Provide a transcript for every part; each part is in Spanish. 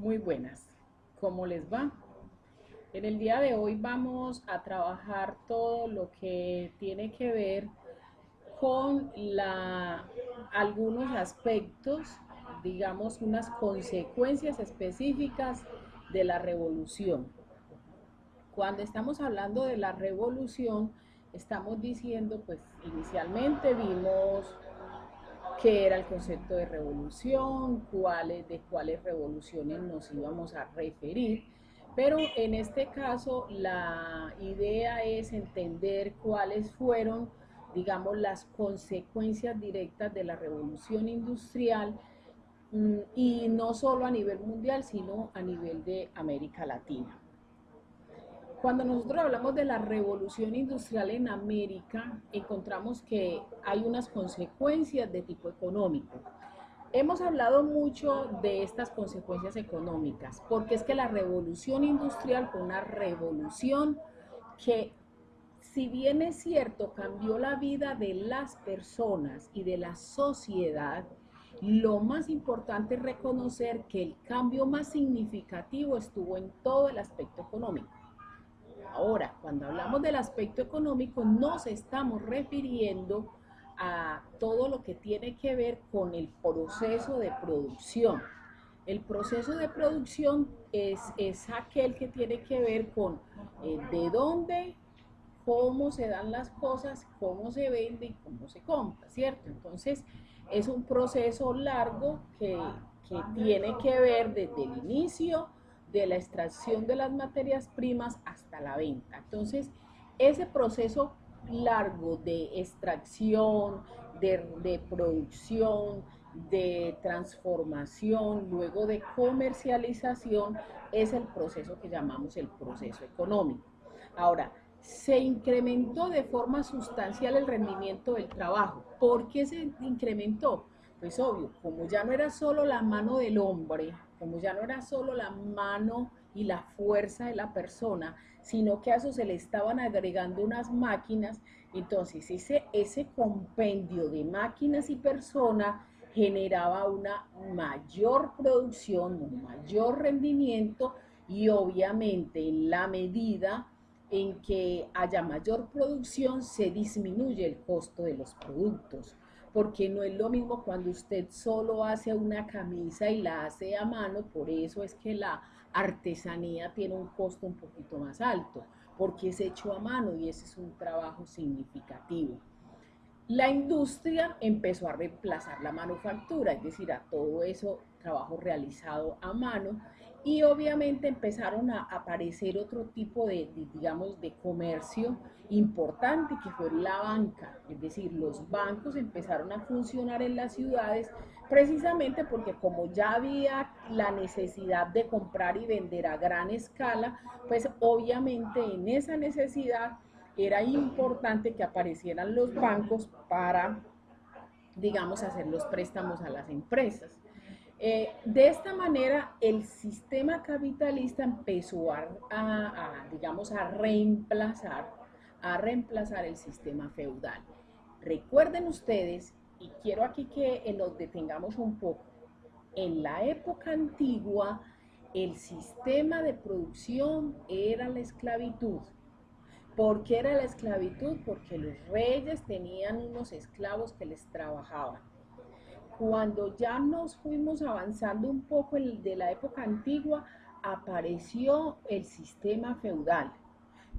Muy buenas, ¿cómo les va? En el día de hoy vamos a trabajar todo lo que tiene que ver con algunos aspectos, digamos, unas consecuencias específicas de la revolución. Cuando estamos hablando de la revolución, estamos diciendo, pues inicialmente vimos qué era el concepto de revolución, de cuáles revoluciones nos íbamos a referir, pero en este caso la idea es entender cuáles fueron, digamos, las consecuencias directas de la revolución industrial, y no solo a nivel mundial, sino a nivel de América Latina. Cuando nosotros hablamos de la revolución industrial en América, encontramos que hay unas consecuencias de tipo económico. Hemos hablado mucho de estas consecuencias económicas, porque es que la revolución industrial fue una revolución que, si bien es cierto, cambió la vida de las personas y de la sociedad, lo más importante es reconocer que el cambio más significativo estuvo en todo el aspecto económico. Ahora, cuando hablamos del aspecto económico, nos estamos refiriendo a todo lo que tiene que ver con el proceso de producción. El proceso de producción es aquel que tiene que ver con de dónde, cómo se dan las cosas, cómo se vende y cómo se compra, ¿cierto? Entonces, es un proceso largo que tiene que ver desde el inicio de la extracción de las materias primas hasta la venta. Entonces, ese proceso largo de extracción, de producción, de transformación, luego de comercialización, es el proceso que llamamos el proceso económico. Ahora, se incrementó de forma sustancial el rendimiento del trabajo. ¿Por qué se incrementó? Pues obvio, como ya no era solo la mano del hombre, como ya no era solo la mano y la fuerza de la persona, sino que a eso se le estaban agregando unas máquinas, entonces ese compendio de máquinas y personas generaba una mayor producción, un mayor rendimiento, y obviamente en la medida en que haya mayor producción se disminuye el costo de los productos, porque no es lo mismo cuando usted solo hace una camisa y la hace a mano. Por eso es que la artesanía tiene un costo un poquito más alto, porque es hecho a mano y ese es un trabajo significativo. La industria empezó a reemplazar la manufactura, es decir, a todo eso trabajo realizado a mano, y obviamente empezaron a aparecer otro tipo digamos, de comercio importante, que fue la banca. Es decir, los bancos empezaron a funcionar en las ciudades precisamente porque, como ya había la necesidad de comprar y vender a gran escala, pues obviamente en esa necesidad era importante que aparecieran los bancos para, digamos, hacer los préstamos a las empresas. De esta manera, el sistema capitalista empezó digamos, a reemplazar el sistema feudal. Recuerden ustedes, y quiero aquí que nos detengamos un poco, en la época antigua el sistema de producción era la esclavitud. ¿Por qué era la esclavitud? Porque los reyes tenían unos esclavos que les trabajaban. Cuando ya nos fuimos avanzando un poco de la época antigua, apareció el sistema feudal,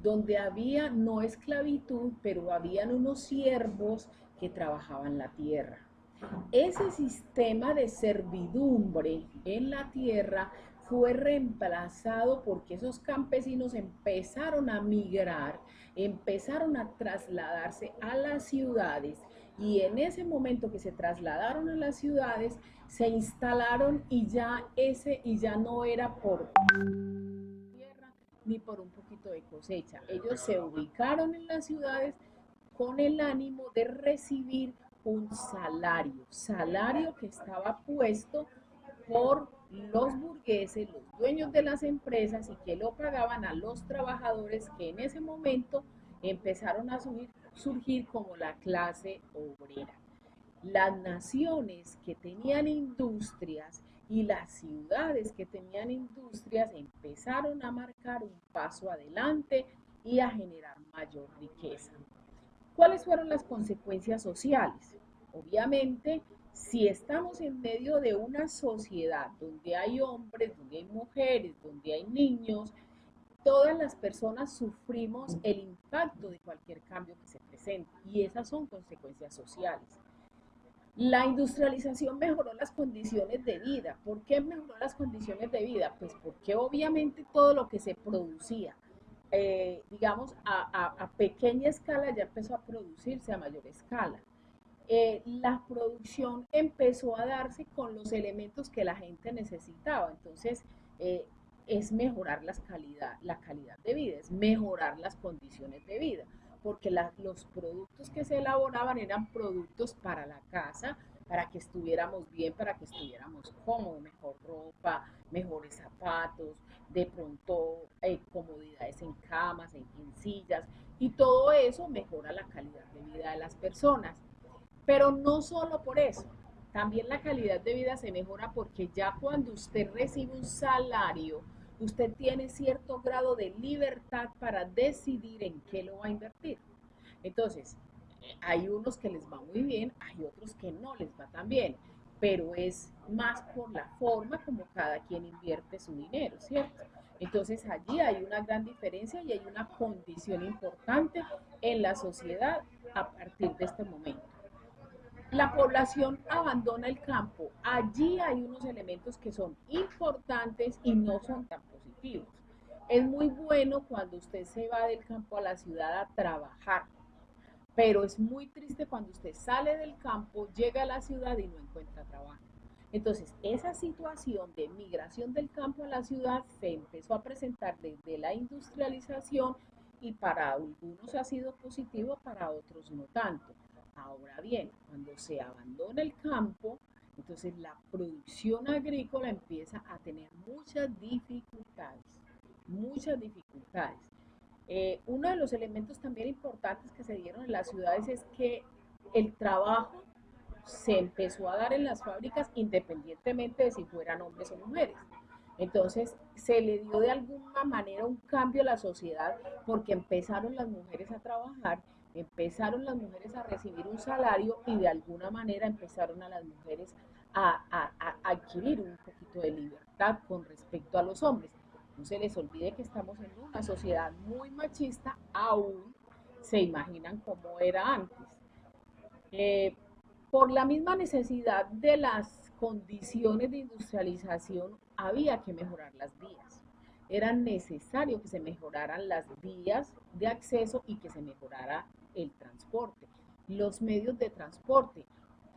donde había no esclavitud, pero habían unos siervos que trabajaban la tierra. Ese sistema de servidumbre en la tierra fue reemplazado porque esos campesinos empezaron a migrar, empezaron a trasladarse a las ciudades, y en ese momento que se trasladaron a las ciudades se instalaron, y ya no era por tierra ni por un poquito de cosecha. Ellos se ubicaron en las ciudades con el ánimo de recibir un salario que estaba puesto por los burgueses, los dueños de las empresas, y que lo pagaban a los trabajadores, que en ese momento empezaron a surgir como la clase obrera. Las naciones que tenían industrias y las ciudades que tenían industrias empezaron a marcar un paso adelante y a generar mayor riqueza. ¿Cuáles fueron las consecuencias sociales? Obviamente, si estamos en medio de una sociedad donde hay hombres, donde hay mujeres, donde hay niños, todas las personas sufrimos el impacto de cualquier cambio que se presente y esas son consecuencias sociales. La industrialización mejoró las condiciones de vida. ¿Por qué mejoró las condiciones de vida? Pues porque obviamente todo lo que se producía, digamos, a pequeña escala ya empezó a producirse a mayor escala. La producción empezó a darse con los elementos que la gente necesitaba. Entonces, eh, es mejorar la calidad de vida, es mejorar las condiciones de vida, porque los productos que se elaboraban eran productos para la casa, para que estuviéramos bien, para que estuviéramos cómodos, mejor ropa, mejores zapatos, de pronto comodidades en camas, en sillas, y todo eso mejora la calidad de vida de las personas. Pero no solo por eso, también la calidad de vida se mejora porque ya cuando usted recibe un salario, usted tiene cierto grado de libertad para decidir en qué lo va a invertir. Entonces, hay unos que les va muy bien, hay otros que no les va tan bien, pero es más por la forma como cada quien invierte su dinero, ¿cierto? Entonces allí hay una gran diferencia y hay una condición importante en la sociedad a partir de este momento. La población abandona el campo. Allí hay unos elementos que son importantes y no son tan positivos. Es muy bueno cuando usted se va del campo a la ciudad a trabajar, pero es muy triste cuando usted sale del campo, llega a la ciudad y no encuentra trabajo. Entonces, esa situación de migración del campo a la ciudad se empezó a presentar desde la industrialización y para algunos ha sido positivo, para otros no tanto. Ahora bien, cuando se abandona el campo, entonces la producción agrícola empieza a tener muchas dificultades, muchas dificultades. Uno de los elementos también importantes que se dieron en las ciudades es que el trabajo se empezó a dar en las fábricas independientemente de si fueran hombres o mujeres. Entonces se le dio de alguna manera un cambio a la sociedad porque empezaron las mujeres a trabajar, empezaron las mujeres a recibir un salario y de alguna manera empezaron a las mujeres a adquirir un poquito de libertad con respecto a los hombres. No se les olvide que estamos en una sociedad muy machista, aún se imaginan cómo era antes. Eh, por la misma necesidad de las condiciones de industrialización, había que mejorar las vías. Era necesario que se mejoraran las vías de acceso y que se mejorara el transporte, los medios de transporte.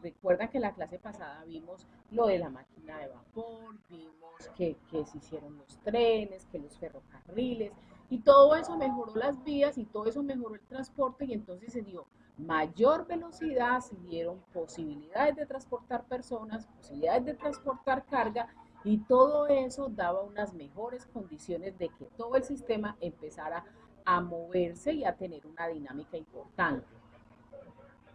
Recuerda que la clase pasada vimos lo de la máquina de vapor, vimos que se hicieron los trenes, que los ferrocarriles, y todo eso mejoró las vías y todo eso mejoró el transporte y entonces se dio mayor velocidad, se dieron posibilidades de transportar personas, posibilidades de transportar carga y todo eso daba unas mejores condiciones de que todo el sistema empezara a moverse y a tener una dinámica importante.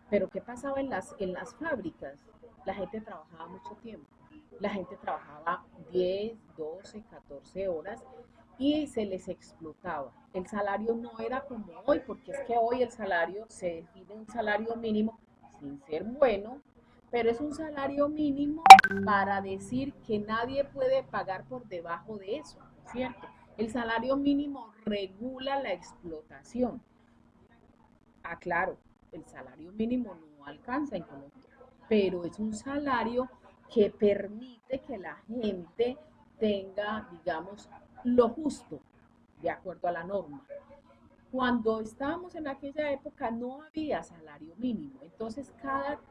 Pero ¿qué pasaba en las fábricas? La gente trabajaba mucho tiempo. La gente trabajaba 10, 12, 14 horas y se les explotaba. El salario no era como hoy, porque es que hoy el salario se define un salario mínimo sin ser bueno, pero es un salario mínimo para decir que nadie puede pagar por debajo de eso, ¿cierto? El salario mínimo regula la explotación. Ah, claro, el salario mínimo no alcanza en Colombia, pero es un salario que permite que la gente tenga, digamos, lo justo, de acuerdo a la norma. Cuando estábamos en aquella época no había salario mínimo, entonces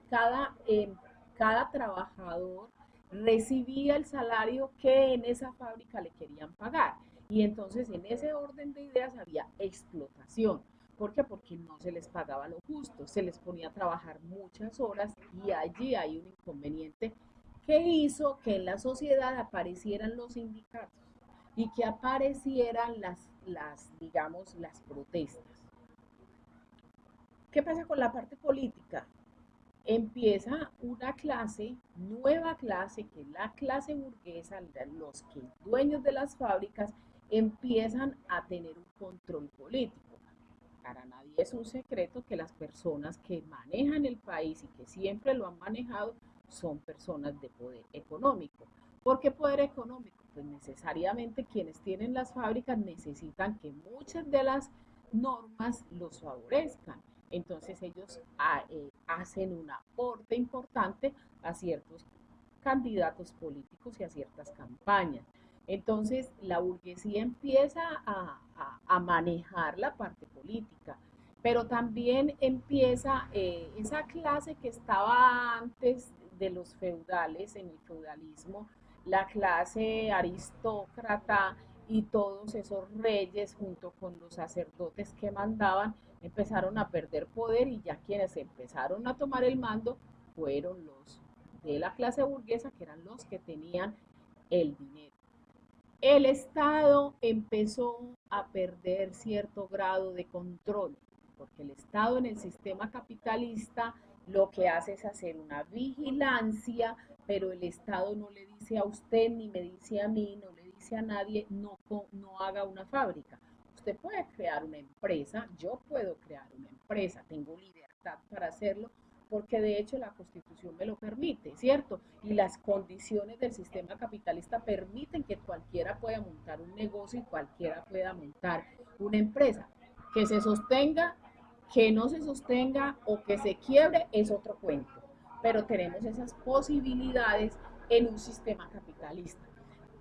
cada trabajador recibía el salario que en esa fábrica le querían pagar. Y entonces en ese orden de ideas había explotación. ¿Por qué? Porque no se les pagaba lo justo, se les ponía a trabajar muchas horas y allí hay un inconveniente que hizo que en la sociedad aparecieran los sindicatos y que aparecieran digamos, las protestas. ¿Qué pasa con la parte política? empieza una clase, nueva clase, que es la clase burguesa, los que dueños de las fábricas empiezan a tener un control político. Para nadie es un secreto que las personas que manejan el país y que siempre lo han manejado son personas de poder económico. ¿Por qué poder económico? Pues necesariamente quienes tienen las fábricas necesitan que muchas de las normas los favorezcan. Entonces ellos hacen un aporte importante a ciertos candidatos políticos y a ciertas campañas. Entonces la burguesía empieza a manejar la parte política, pero también empieza esa clase que estaba antes de los feudales, en el feudalismo, la clase aristócrata y todos esos reyes junto con los sacerdotes que mandaban, empezaron a perder poder y ya quienes empezaron a tomar el mando fueron los de la clase burguesa, que eran los que tenían el dinero. El Estado empezó a perder cierto grado de control, porque el Estado en el sistema capitalista lo que hace es hacer una vigilancia, pero el Estado no le dice a usted, ni me dice a mí, no le dice a nadie, no haga una fábrica. Usted puede crear una empresa, yo puedo crear una empresa, tengo libertad para hacerlo, porque de hecho la Constitución me lo permite, ¿cierto? Y las condiciones del sistema capitalista permiten que cualquiera pueda montar un negocio y cualquiera pueda montar una empresa. Que se sostenga, que no se sostenga o que se quiebre es otro cuento, pero tenemos esas posibilidades en un sistema capitalista.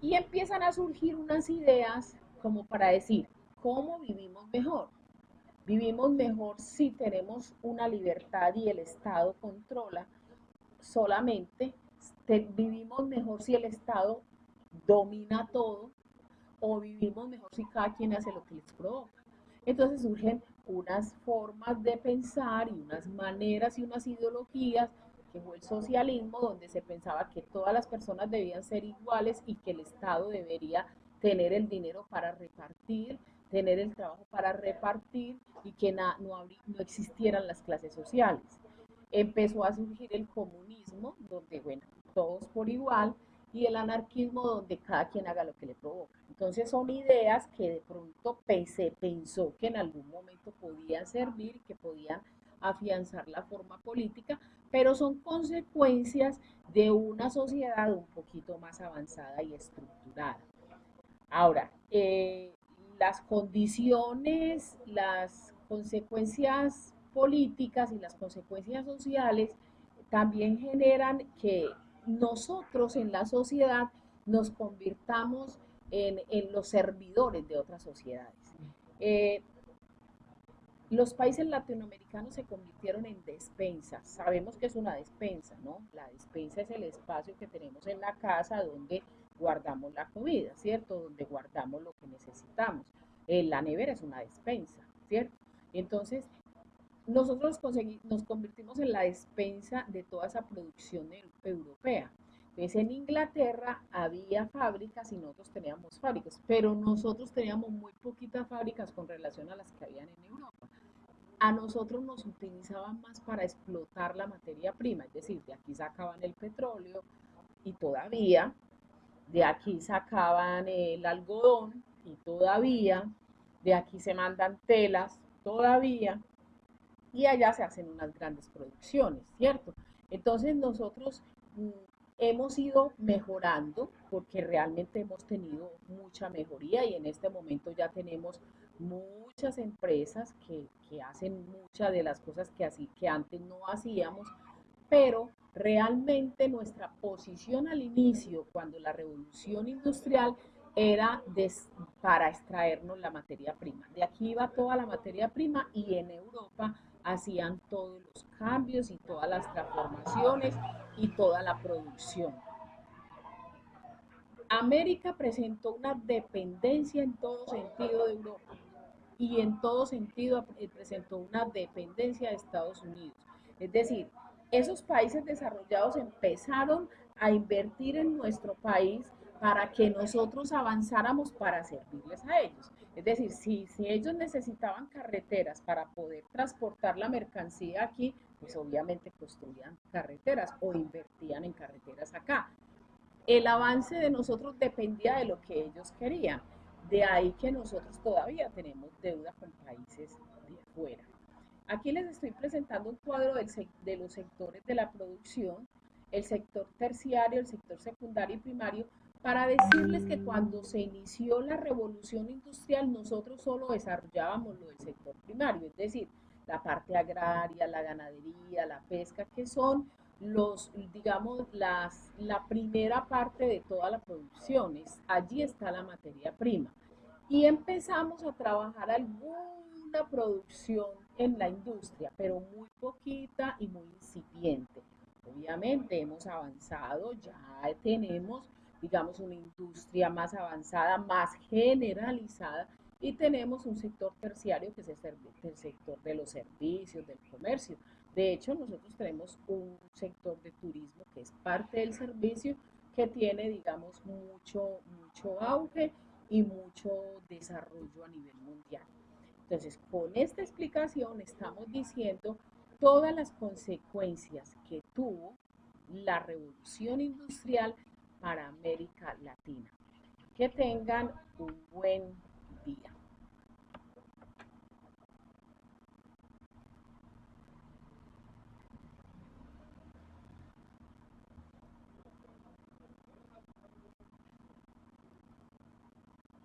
Y empiezan a surgir unas ideas como para decir, ¿cómo vivimos mejor? Vivimos mejor si tenemos una libertad y el Estado controla solamente, vivimos mejor si el Estado domina todo o vivimos mejor si cada quien hace lo que les provoca. Entonces surgen unas formas de pensar y unas maneras y unas ideologías que fue el socialismo, donde se pensaba que todas las personas debían ser iguales y que el Estado debería tener el dinero para repartir, tener el trabajo para repartir y que no existieran las clases sociales. Empezó a surgir el comunismo, donde, bueno, todos por igual, y el anarquismo, donde cada quien haga lo que le provoca. Entonces son ideas que de pronto se pensó que en algún momento podían servir y que podían afianzar la forma política, pero son consecuencias de una sociedad un poquito más avanzada y estructurada. Ahora, las condiciones, las consecuencias políticas y las consecuencias sociales también generan que nosotros en la sociedad nos convirtamos en los servidores de otras sociedades. Eh, los países latinoamericanos se convirtieron en despensas. Sabemos que es una despensa, ¿no? La despensa es el espacio que tenemos en la casa donde guardamos la comida, ¿cierto? Donde guardamos lo que necesitamos. La nevera es una despensa, ¿cierto? Entonces, nosotros nos convertimos en la despensa de toda esa producción europea. Entonces, en Inglaterra había fábricas y nosotros teníamos fábricas, pero nosotros teníamos muy poquitas fábricas con relación a las que habían en Europa. A nosotros nos utilizaban más para explotar la materia prima, es decir, de aquí sacaban el petróleo y todavía, de aquí sacaban el algodón y todavía, de aquí se mandan telas todavía, y allá se hacen unas grandes producciones, ¿cierto? Entonces nosotros hemos ido mejorando porque realmente hemos tenido mucha mejoría y en este momento ya tenemos muchas empresas que hacen muchas de las cosas que antes no hacíamos, pero realmente nuestra posición al inicio, cuando la revolución industrial era para extraernos la materia prima. De aquí iba toda la materia prima y en Europa hacían todos los cambios y todas las transformaciones y toda la producción. América presentó una dependencia en todo sentido de Europa y en todo sentido presentó una dependencia de Estados Unidos. Es decir, esos países desarrollados empezaron a invertir en nuestro país para que nosotros avanzáramos para servirles a ellos. Es decir, si ellos necesitaban carreteras para poder transportar la mercancía aquí, pues obviamente construían carreteras o invertían en carreteras acá. El avance de nosotros dependía de lo que ellos querían. De ahí que nosotros todavía tenemos deuda con países de afuera. Aquí les estoy presentando un cuadro de los sectores de la producción, el sector terciario, el sector secundario y primario, para decirles que cuando se inició la revolución industrial nosotros solo desarrollábamos lo del sector primario, es decir, la parte agraria, la ganadería, la pesca, que son digamos, la primera parte de toda la producción. Allí está la materia prima. Y empezamos a trabajar alguna producción en la industria, pero muy poquita y muy incipiente. Obviamente hemos avanzado, ya tenemos, digamos, una industria más avanzada, más generalizada, y tenemos un sector terciario que es el sector de los servicios, del comercio. De hecho, nosotros tenemos un sector de turismo que es parte del servicio, que tiene, digamos, mucho auge y mucho desarrollo a nivel mundial. Entonces, con esta explicación estamos diciendo todas las consecuencias que tuvo la revolución industrial para América Latina. Que tengan un buen